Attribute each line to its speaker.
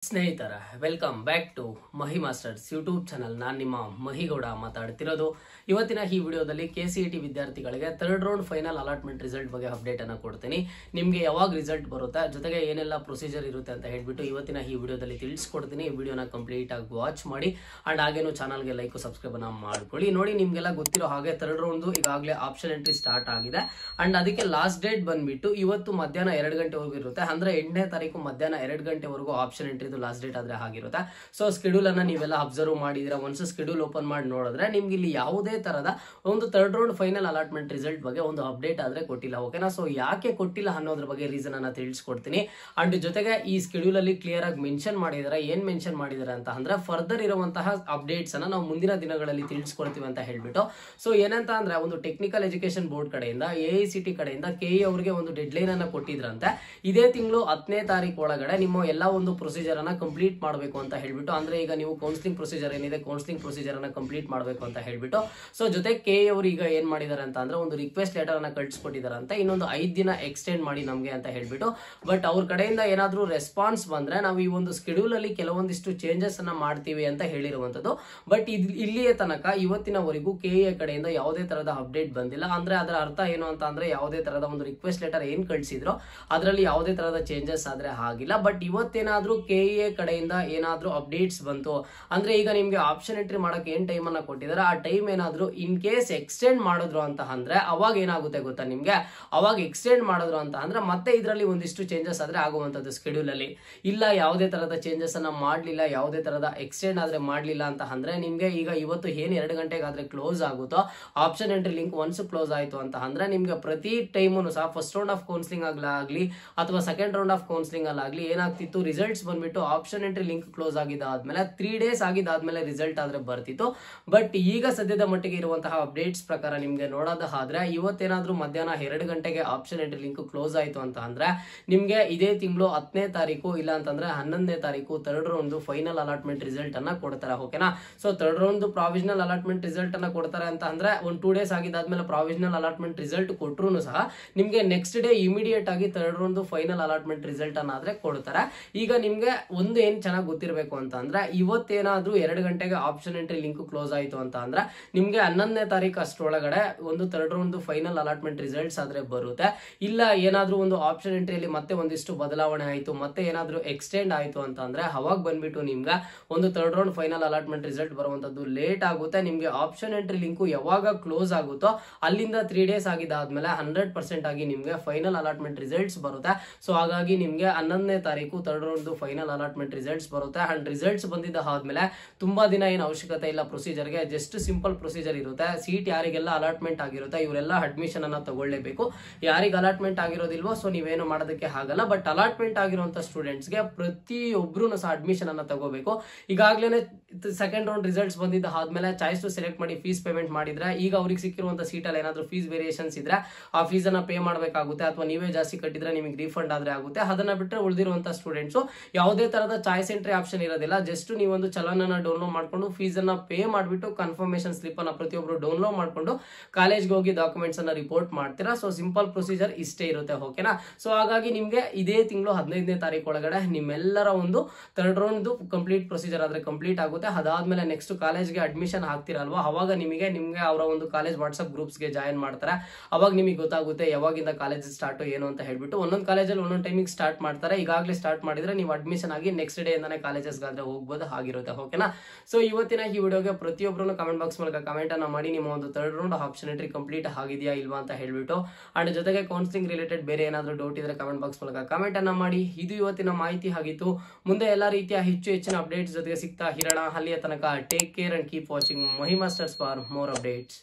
Speaker 1: ಸ್ನೇಹಿತರ welcome back to Mahi masters YouTube channel. ನಾನು ನಿಮ್ಮ ಮಹಿಗೌಡ ಮಾತಾಡ್ತಿರೋದು. ಇವತ್ತಿನ ಈ ವಿಡಿಯೋದಲ್ಲಿ KCET ವಿದ್ಯಾರ್ಥಿಗಳಿಗೆ third round final allotment result ಬಗ್ಗೆ ಅಪ್ಡೇಟ್ ಅನ್ನು ಕೊಡ್ತೀನಿ. ನಿಮಗೆ ಯಾವಾಗ ರಿಸಲ್ಟ್ ಬರುತ್ತೆ, ಜೊತೆಗೆ ಏನೆಲ್ಲ ಪ್ರೊಸೀಜರ್ ಇರುತ್ತೆ ಅಂತ ಹೇಳ್ಬಿಟ್ಟು ಇವತ್ತಿನ ಈ ವಿಡಿಯೋದಲ್ಲಿ ತಿಳಿಸ್ಕೊಡ್ತೀನಿ. ಈ ವಿಡಿಯೋನ ಕಂಪ್ಲೀಟ್ ಆಗಿ ವಾಚ್ ಮಾಡಿ ಅಂಡ್ ಹಾಗೇನು ಚಾನಲ್ಗೆ ಲೈಕ್ ಸಬ್ಸ್ಕ್ರೈಬ್ ಅನ್ನ ಮಾಡ್ಕೊಳ್ಳಿ. ನೋಡಿ, ನಿಮ್ಗೆಲ್ಲ ಗೊತ್ತಿರೋ ಹಾಗೆ ಥರ್ಡ್ ರೌಂಡ್ ಈಗಾಗಲೇ ಆಪ್ಷನ್ ಎಂಟ್ರಿ ಸ್ಟಾರ್ಟ್ ಆಗಿದೆ ಅಂಡ್ ಅದಕ್ಕೆ ಲಾಸ್ಟ್ ಡೇಟ್ ಬಂದ್ಬಿಟ್ಟು ಇವತ್ತು ಮಧ್ಯಾಹ್ನ 2 ಗಂಟೆವರೆಗೂ ಇರುತ್ತೆ. ಅಂದ್ರೆ 8ನೇ ತಾರೀಕು ಮಧ್ಯಾಹ್ನ 2 ಗಂಟೆವರೆಗೂ ಆಪ್ಷನ್ ಎಂಟ್ರಿ ಲಾಸ್ಟ್ ಡೇಟ್ ಆದ್ರೆ ಆಗಿರುತ್ತೆ. ಸೊ ಸ್ಕೆಡ್ಯೂಲ್ ಅನ್ನ ನೀವೆಲ್ಲ ಅಬ್ಸರ್ವ್ ಮಾಡಿದ್ರೆ ಒನ್ಸ್ ಸ್ಕೆಡ್ಯೂಲ್ ಓಪನ್ ಮಾಡಿ ನೋಡಿದ್ರೆ ನಿಮ್ಗೆ ಇಲ್ಲಿ ಯಾವುದೇ ತರದ ಒಂದು third round final allotment result ಬಗ್ಗೆ ಒಂದು ಅಪ್ಡೇಟ್ ಆದ್ರೆ ಕೊಟ್ಟಿಲ್ಲ. ಓಕೆನಾ? ಸೊ ಯಾಕೆ ಕೊಟ್ಟಿಲ್ಲ ಅನ್ನೋದ್ರ ಬಗ್ಗೆ ರೀಸನ್ ಅನ್ನ ತಿಳಿಸ್ಕೊಡ್ತೀನಿ. ಅಂಡ್ ಜೊತೆಗೆ ಈ ಸ್ಕೆಡ್ಯೂಲ್ ಅಲ್ಲಿ ಕ್ಲಿಯರ್ ಆಗಿ ಮೆನ್ಷನ್ ಮಾಡಿದಾರೆ. ಏನ್ ಮೆನ್ಷನ್ ಮಾಡಿದಾರೆ ಅಂತ ಅಂದ್ರೆ ಫರ್ದರ್ ಇರುವಂತಹ ಅಪ್ಡೇಟ್ಸ್ ಅನ್ನ ನಾವು ಮುಂದಿನ ದಿನಗಳಲ್ಲಿ ತಿಳಿಸ್ಕೊಡ್ತೀವಿ ಅಂತ ಹೇಳ್ಬಿಟ್ಟು. ಸೊ ಏನಂತ ಅಂದ್ರೆ ಒಂದು ಟೆಕ್ನಿಕಲ್ ಎಜುಕೇಶನ್ ಬೋರ್ಡ್ ಕಡೆಯಿಂದ AICT ಕಡೆಯಿಂದ KE ಅವರಿಗೆ ಒಂದು ಡೆಡ್ ಲೈನ್ ಅನ್ನ ಕೊಟ್ಟಿದ್ರಂತೆ. ಇದೇ ತಿಂಗಳು 10ನೇ ತಾರೀಕು ಒಳಗಡೆ ನಿಮ್ಮ ಎಲ್ಲಾ ಒಂದು ಪ್ರೊಸೀಜರ್ ಅನ್ನ ಕಂಪ್ಲೀಟ್ ಮಾಡಬೇಕು ಅಂತ ಹೇಳ್ಬಿಟ್ಟು. ಅಂದ್ರೆ ಈಗ ನೀವು ಕೌನ್ಸಿಲಿಂಗ್ ಪ್ರೊಸೀಜರ್ ಏನಿದೆ ಕೌನ್ಸಿಲಿಂಗ್ ಪ್ರೊಸೀಜರ್ ಅನ್ನ ಕಂಪ್ಲೀಟ್ ಮಾಡಬೇಕು ಅಂತ ಹೇಳ್ಬಿಟ್ಟು. ಸೊ ಜೊತೆ KE ಅವರು ಈಗ ಏನ್ ಮಾಡಿದಾರೆ ಅಂತ ಅಂದ್ರೆ ಒಂದು ರಿಕ್ವೆಸ್ಟ್ ಲೆಟರ್ ಅನ್ನ ಕಳಿಸ್ಕೊಟ್ಟಿದ್ದಾರೆ ಅಂತ, ಇನ್ನೊಂದು 5 ದಿನ ಎಕ್ಸ್ಟೆಂಡ್ ಮಾಡಿ ನಮ್ಗೆ ಅಂತ ಹೇಳ್ಬಿಟ್ಟು. ಬಟ್ ಅವ್ರ ಕಡೆಯಿಂದ ಏನಾದ್ರೂ ರೆಸ್ಪಾನ್ಸ್ ಬಂದ್ರೆ ನಾವು ಈ ಒಂದು ಸ್ಕೆಡ್ಯೂಲ್ ಅಲ್ಲಿ ಕೆಲವೊಂದಿಷ್ಟು ಚೇಂಜಸ್ ಅನ್ನ ಮಾಡ್ತೀವಿ ಅಂತ ಹೇಳಿರುವಂತದ್ದು. ಬಟ್ ಇಲ್ಲಿಯ ತನಕ ಇವತ್ತಿನವರೆಗೂ KE ಕಡೆಯಿಂದ ಯಾವುದೇ ತರಹದ ಅಪ್ಡೇಟ್ ಬಂದಿಲ್ಲ. ಅಂದ್ರೆ ಅದರ ಅರ್ಥ ಏನು ಅಂತ ಅಂದ್ರೆ ಯಾವುದೇ ತರಹದ ಒಂದು ರಿಕ್ವೆಸ್ಟ್ ಲೆಟರ್ ಏನ್ ಕಳಿಸಿದ್ರು ಅದರಲ್ಲಿ ಯಾವುದೇ ತರಹದ ಚೇಂಜಸ್ ಆದ್ರೆ ಆಗಿಲ್ಲ. ಬಟ್ ಇವತ್ತೇನಾದ್ರೂ KE ಕಡೆಯಿಂದ ಏನಾದ್ರೂ ಅಪ್ಡೇಟ್ಸ್ ಬಂತು ಅಂದ್ರೆ ಈಗ ನಿಮ್ಗೆ ಆಪ್ಷನ್ ಎಂಟ್ರಿ ಮಾಡಕ್ಕೆ ಏನ್ ಟೈಮ್ ಅನ್ನ ಕೊಟ್ಟಿದ್ದಾರೆ ಆ ಟೈಮ್ ಏನಾದ್ರೂ ಇನ್ ಕೇಸ್ ಎಕ್ಸ್ಟೆಂಡ್ ಮಾಡಿದ್ರು ಅಂತ ಅಂದ್ರೆ ಅವಾಗ ಏನಾಗುತ್ತೆ ಗೊತ್ತಾ ನಿಮ್ಗೆ? ಅವಾಗ ಎಕ್ಸ್ಟೆಂಡ್ ಮಾಡಿದ್ರು ಅಂತ ಅಂದ್ರೆ ಮತ್ತೆ ಇದರಲ್ಲಿ ಒಂದಿಷ್ಟು ಚೇಂಜಸ್ ಆದ್ರೆ ಆಗುವಂತದ್ದು ಸ್ಕೆಡ್ಯೂಲ್ ಅಲ್ಲಿ. ಇಲ್ಲ ಯಾವುದೇ ತರಹದ ಚೇಂಜಸ್ ಅನ್ನ ಮಾಡ್ಲಿಲ್ಲ, ಯಾವುದೇ ತರಹದ ಎಕ್ಸ್ಟೆಂಡ್ ಆದ್ರೆ ಮಾಡ್ಲಿಲ್ಲ ಅಂತ ಅಂದ್ರೆ ನಿಮ್ಗೆ ಈಗ ಇವತ್ತು ಏನ್ 2 ಗಂಟೆಗೆ ಆದ್ರೆ ಕ್ಲೋಸ್ ಆಗುತ್ತೋ option entry link once close ಆಯ್ತು ಅಂತ ಅಂದ್ರೆ ನಿಮ್ಗೆ ಪ್ರತಿ ಟೈಮು ಸಹ ಫಸ್ಟ್ ರೌಂಡ್ ಆಫ್ ಕೌನ್ಸಿಲಿಂಗ್ ಆಗ್ಲಿ ಅಥವಾ ಸೆಕೆಂಡ್ ರೌಂಡ್ ಆಫ್ ಕೌನ್ಸಿಲಿಂಗ್ ಅಲ್ಲಾಗ್ಲಿ ಏನಾಗ್ತಿತ್ತು, ರಿಸಲ್ಟ್ಸ್ ಬಂದ್ಬಿಟ್ಟು ಆಪ್ಷನ್ ಎಂಟ್ರಿ ಲಿಂಕ್ ಕ್ಲೋಸ್ ಆಗಿದ್ದಾದ್ಮೇಲೆ 3 ಡೇಸ್ ಆಗಿದ್ದಾದ್ಮೇಲೆ ರಿಸಲ್ಟ್ ಆದ್ರೆ ಬರ್ತಿತ್ತು. ಬಟ್ ಈಗ ಸದ್ಯದ ಮಟ್ಟಿಗೆ ಇರುವಂತಹ ಅಪ್ಡೇಟ್ಸ್ ಪ್ರಕಾರ ನಿಮ್ಗೆ ನೋಡೋದಾದ್ರೆ ಇವತ್ತೇನಾದ್ರೂ ಮಧ್ಯಾಹ್ನ 2 ಗಂಟೆಗೆ ಆಪ್ಷನ್ ಎಂಟ್ರಿ ಲಿಂಕ್ ಕ್ಲೋಸ್ ಆಯ್ತು ಅಂತ ಅಂದ್ರೆ ನಿಮ್ಗೆ ಇದೇ ತಿಂಗಳು 10ನೇ ತಾರೀಕು ಇಲ್ಲ ಅಂತಂದ್ರೆ 11ನೇ ತಾರೀಕು third round final allotment result ಅನ್ನ ಕೊಡ್ತಾರೆ. ಓಕೆನಾ? So third round provisional allotment result ಅನ್ನ ಕೊಡ್ತಾರೆ ಅಂತ ಅಂದ್ರೆ ಒಂದು 2 ಡೇಸ್ ಆಗಿದ್ದಾದ್ಮೇಲೆ ಪ್ರಾವಿಷನಲ್ ಅಲಾಟ್ಮೆಂಟ್ ರಿಸಲ್ಟ್ ಕೊಟ್ರು ಸಹ ನಿಮ್ಗೆ ನೆಕ್ಸ್ಟ್ ಡೇ ಇಮಿಡಿಯೇಟ್ ಆಗಿ third round final allotment result ಅನ್ನ ಆದ್ರೆ ಕೊಡ್ತಾರೆ. ಈಗ ನಿಮ್ಗೆ ಒಂದು ಏನ್ ಚೆನ್ನಾಗಿ ಗೊತ್ತಿರಬೇಕು ಅಂತ ಅಂದ್ರೆ ಇವತ್ತೇನಾದ್ರೂ 2 ಗಂಟೆಗೆ ಆಪ್ಷನ್ ಎಂಟ್ರಿ ಲಿಂಕ್ ಕ್ಲೋಸ್ ಆಯ್ತು ಅಂತ ಅಂದ್ರೆ ನಿಮ್ಗೆ 11ನೇ ತಾರೀಕು ಅಷ್ಟೊಳಗಡೆ ಒಂದು third round final allotment results ಆದ್ರೆ ಬರುತ್ತೆ. ಇಲ್ಲ ಏನಾದ್ರೂ ಒಂದು ಆಪ್ಷನ್ ಎಂಟ್ರಿಯಲ್ಲಿ ಮತ್ತೆ ಒಂದಿಷ್ಟು ಬದಲಾವಣೆ ಆಯ್ತು, ಮತ್ತೆ ಏನಾದ್ರೂ ಎಕ್ಸ್ಟೆಂಡ್ ಆಯ್ತು ಅಂತ ಅಂದ್ರೆ ಅವಾಗ ಬಂದ್ಬಿಟ್ಟು ನಿಮ್ಗೆ ಒಂದು third round final allotment result ಬರುವಂತದ್ದು ಲೇಟ್ ಆಗುತ್ತೆ. ನಿಮ್ಗೆ ಆಪ್ಷನ್ ಎಂಟ್ರಿ ಲಿಂಕ್ ಯಾವಾಗ ಕ್ಲೋಸ್ ಆಗುತ್ತೋ ಅಲ್ಲಿಂದ 3 ಡೇಸ್ ಆಗಿದ್ದಾದ್ಮೇಲೆ 100% ಆಗಿ ನಿಮ್ಗೆ ಫೈನಲ್ ಅಲಾಟ್ಮೆಂಟ್ ರಿಸಲ್ಟ್ಸ್ ಬರುತ್ತೆ. ಸೊ ಹಾಗಾಗಿ ನಿಮ್ಗೆ 11ನೇ ತಾರೀಕು third round final allotment results ಬರುತ್ತೆ. ಅಂಡ್ ರಿಸಲ್ಟ್ಸ್ ಬಂದಿದ್ದ ಆದ್ಮೇಲೆ ತುಂಬಾ ದಿನ ಏನು ಅವಶ್ಯಕತೆ ಇಲ್ಲ ಪ್ರೊಸೀಜರ್ಗೆ, ಜಸ್ಟ್ ಸಿಂಪಲ್ ಪ್ರೊಸೀಜರ್ ಇರುತ್ತೆ. ಸೀಟ್ ಯಾರಿಗೆಲ್ಲ ಅಲಾಟ್ಮೆಂಟ್ ಆಗಿರುತ್ತೆ ಇವರೆಲ್ಲ ಅಡ್ಮಿಷನ್ ಅನ್ನ ತಗೊಳ್ಳೇಬೇಕು. ಯಾರಿಗೆ ಅಲಾಟ್ಮೆಂಟ್ ಆಗಿರೋದಿಲ್ವೋ ಸೊ ನೀವೇನು ಮಾಡೋದಕ್ಕೆ ಆಗಲ್ಲ. ಬಟ್ ಅಲಾಟ್ಮೆಂಟ್ ಆಗಿರುವಂತ ಸ್ಟೂಡೆಂಟ್ಸ್ಗೆ ಪ್ರತಿಯೊಬ್ರು ಸಹ ಅಡ್ಮಿಷನ್ ಅನ್ನ ತಗೋಬೇಕು. ಈಗಾಗಲೇ ಸೆಕೆಂಡ್ ರೌಂಡ್ ರಿಸಲ್ಟ್ಸ್ ಬಂದಿದ್ದ ಆದ್ಮೇಲೆ ಚಾಯ್ಸ್ ಟು ಸೆಲೆಕ್ಟ್ ಮಾಡಿ ಫೀಸ್ ಪೇಮೆಂಟ್ ಮಾಡಿದ್ರೆ ಈಗ ಅವ್ರಿಗೆ ಸಿಕ್ಕಿರುವಂತ ಸೀಟ್ ಅಲ್ಲಿ ಏನಾದ್ರೂ ಫೀಸ್ ವೇರಿಯೇಷನ್ಸ್ ಇದ್ರೆ ಆ ಫೀಸ್ ಅನ್ನ ಪೇ ಮಾಡಬೇಕಾಗುತ್ತೆ, ಅಥವಾ ನೀವೇ ಜಾಸ್ತಿ ಕಟ್ಟಿದ್ರೆ ನಿಮಗೆ ರೀಫಂಡ್ ಆದ್ರೆ ಆಗುತ್ತೆ. ಅದನ್ನ ಬಿಟ್ಟರೆ ಉಳಿದಿರುವಂತ ಸ್ಟೂಡೆಂಟ್ಸ್ ಯಾವುದೇ ತರದ ಚಾಯ್ಸ್ ಎಂಟ್ರಿ ಆಪ್ಷನ್ ಇರೋದಿಲ್ಲ. ಜಸ್ಟ್ ನೀವೊಂದು ಚಲನನ್ನ ಡೌನ್ಲೋಡ್ ಮಾಡ್ಕೊಂಡು ಫೀಸ್ ಅನ್ನ ಪೇ ಮಾಡಿಬಿಟ್ಟು ಕನ್ಫರ್ಮೇಶನ್ ಸ್ಲಿಪ್ ಅನ್ನ ಪ್ರತಿಯೊಬ್ರು ಡೌನ್ಲೋಡ್ ಮಾಡ್ಕೊಂಡು ಕಾಲೇಜ್ಗೆ ಹೋಗಿ ಡಾಕ್ಯುಮೆಂಟ್ಸ್ ಅನ್ನ ರಿಪೋರ್ಟ್ ಮಾಡ್ತೀರಾ. ಸೊ ಸಿಂಪಲ್ ಪ್ರೊಸೀಜರ್ ಇಷ್ಟೇ ಇರುತ್ತೆ. ಓಕೆನಾ? ಸೊ ಹಾಗಾಗಿ ನಿಮ್ಗೆ ಇದೇ ತಿಂಗಳು 15ನೇ ತಾರೀಕು ಒಳಗಡೆ ನಿಮ್ಮೆಲ್ಲರ ಒಂದು ಥರ್ಡ್ ರೌಂಡ್ ಕಂಪ್ಲೀಟ್ ಪ್ರೊಸೀಜರ್ ಆದ್ರೆ ಕಂಪ್ಲೀಟ್ ಆಗುತ್ತೆ. ಅದಾದ್ಮೇಲೆ ನೆಕ್ಸ್ಟ್ ಕಾಲೇಜ್ಗೆ ಅಡ್ಮಿಷನ್ ಆಗ್ತಿರಲ್ವಾ ಅವಾಗ ನಿಮಗೆ ಅವರ ಒಂದು ಕಾಲೇಜ್ ವಾಟ್ಸ್ಆಪ್ ಗ್ರೂಪ್ಸ್ಗೆ ಜಾಯಿನ್ ಮಾಡ್ತಾರೆ. ಅವಾಗ ನಿಮಗೆ ಗೊತ್ತಾಗುತ್ತೆ ಯಾವಾಗಿಂದ ಕಾಲೇಜ್ ಸ್ಟಾರ್ಟ್ ಏನು ಅಂತ ಹೇಳ್ಬಿಟ್ಟು. ಒಂದೊಂದು ಕಾಲೇಜಲ್ಲಿ ಒಂದೊಂದು ಟೈಮಿಂಗ್ ಸ್ಟಾರ್ಟ್ ಮಾಡ್ತಾರೆ. ಈಗಾಗಲೇ ಸ್ಟಾರ್ಟ್ ಮಾಡಿದ್ರೆ ನೀವು ಅಡ್ಮಿಷನ್ ಆಗಿ ನೆಕ್ಸ್ಟ್ ಡೇ ಇಂದಾನೆ ಕಾಲೇಜಸ್ಗಾದ್ರೆ ಹೋಗ್ಬೋದು ಆಗಿರುತ್ತೆ. ಓಕೆನಾ? ಸೊ ಇವತ್ತಿನ ಈ ವಿಡಿಯೋಗೆ ಪ್ರತಿಯೊಬ್ಬರು ಕಮೆಂಟ್ ಬಾಕ್ಸ್ ಮೂಲಕ ಕಮೆಂಟ್ ಅನ್ನ ಮಾಡಿ ನಿಮ್ಮ ಒಂದು third round option entry complete ಆಗಿದೆಯಾ ಇಲ್ವಾ ಅಂತ ಹೇಳ್ಬಿಟ್ಟು. ಅಂಡ್ ಜೊತೆಗೆ ಕೌನ್ಸಿಲಿಂಗ್ ರಿಲೇಟೆಡ್ ಬೇರೆ ಏನಾದರೂ ಡೌಟ್ ಇದ್ರೆ ಕಮೆಂಟ್ ಬಾಕ್ಸ್ ಮೂಲಕ ಕಮೆಂಟ್ ಅನ್ನ ಮಾಡಿ. ಇದು ಇವತ್ತಿನ ಮಾಹಿತಿ ಆಗಿತ್ತು. ಮುಂದೆ ಎಲ್ಲಾ ರೀತಿಯ ಹೆಚ್ಚಿನ ಅಪ್ಡೇಟ್ಸ್ ಜೊತೆಗೆ ಸಿಗ್ತಾ ಇರೋಣ. ಅಲ್ಲಿಯ ತನಕ take care and keep watching Mahi masters for more updates.